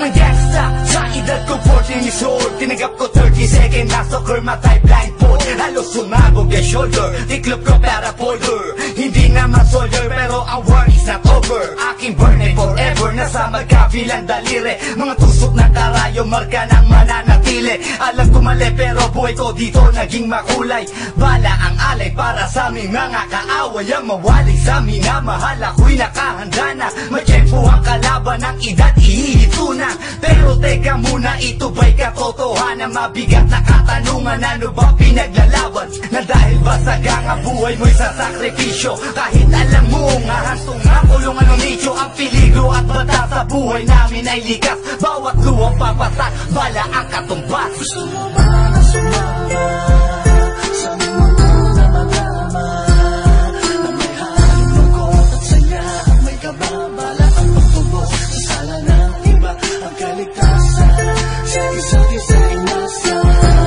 ng gangsta sa edad ko 14 years old. Tinagap ko 30 seconds na soccer matay blindfold. Halos sumabog kay shoulder, tiklop ko para folder. Hindi naman soldier pero ang war is not over. Aking burning forever, nasa magkabilang daliri. Mga tusok na karayo, marka ng mananatili. Alam ko mali pero buhay ko dito naging makulay. Bala ang alay para sa aming mga kaaway. Ang mawalay sa minamahal, ako'y nakahanda na. May tiyempo ang kalaban ng edad, ihihito na. Pero teka muna, ito ba'y katotohanan? Mabigat na katanungan, ano ba pinaglalaban? Na dahil basag ang buhay mo'y sa sakripisyo. Kahit alam mo nga hantong ang kulungan ng nicho. Ang peligro at bata sa buhay namin ay likas. Bawat luwang papatak, bala ang katumbas. Gusto mo ba na sumama sa mundo na magama, na may halong lungkot at saya at may kababala ang pagtubos sa sala ng iba ang kaligtasan. Sa isa't isa ay nasa,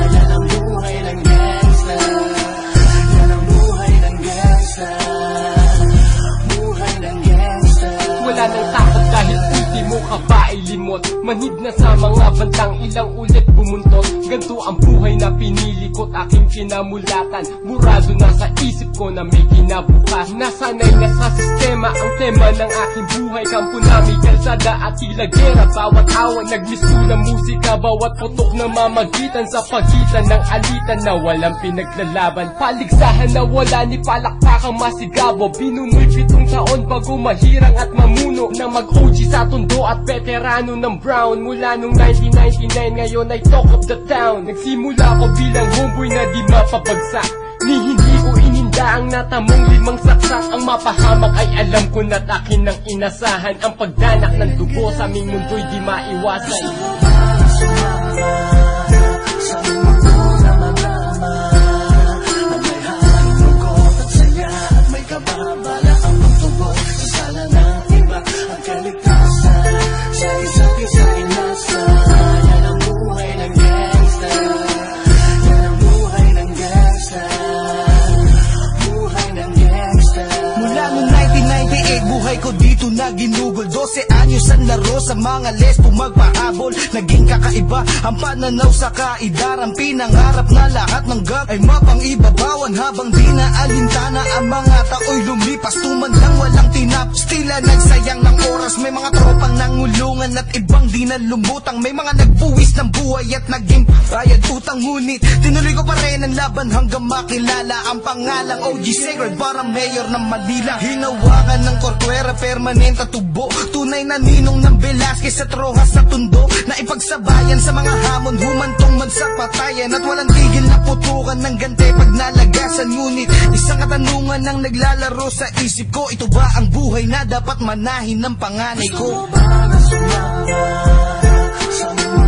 yan ang buhay ng gangsta. Yan ang buhay ng gangsta. Buhay ng gangsta. Wala nang takot dahil ultimo ka ba ay limot. Manhid na sa mga bantang, ilang ulit bumuntot. Ganto ang buhay na pinili ko't aking pinamulatan. Burado na sa isip ko na may kinabukas. Nasanay na sa sistema ang tema ng aking buhay. Kampo namin, kalsada at tila gera. Bawat awan nagmisulang musika, bawat putok na mamagitan sa pagitan ng alitan na walang pinaglalaban. Paligsahan na wala ni palakpakang masigabo. Binunoy 7 taon bago mahirang at mamuno na mag-OG sa tondo at veterano ng Brown. Mula nung 1999 ngayon ay talk of the town. Nagsimula ko bilang homeboy na di mapapagsak. Ni hindi ko ininda ang natamong 5 saksak. Ang mapahamak ay alam ko na't akin ng inasahan. Ang pagdanak ng dugo sa aming mundo'y di maiwasan. Gusto mo ba na sumama sa mundo na magama, na may halong lungkot at saya at may kababala ang pagtubos sa sala ng iba ang kaligtasan. Sa isa't isa ay nasa, yan ang buhay ng gangsta. Yan ang buhay ng gangsta. Buhay ng gangsta. Mula noong 1998, buhay ko dito na ginugol. 12 anyos ang laro sa mga lesbo magpahabol. Naging kakaiba ang pananaw sa kaidaran. Pinangarap na lahat ng gag ay mapangibabawan. Habang di na alintana ang mga tao'y lumipas. Tumandang walang tinapos, tila nagsayang ng oras. May mga tropang nangulungan at ibang di na lumutang. May mga nagbuwis ng buhay at naging bayad utang. Ngunit tinuloy ko pa rin ang laban hanggang makilala ang pangalang OG Sacred para mayor ng Manila. Hinawakan ng korkwera, permanent at tubo. Tunay na ninong ng Velasquez at Rojas sa tundo. Na ipagsabayan sa mga hamon, humantong man sa patayan. At walang tigil na putukan ng gante pag nalagasan. Ngunit isang katanungan ang naglalaro sa isip ko. Ito ba ang buhay na dapat manahin ng panganay ko? Gusto mo ba na sumama sa mundo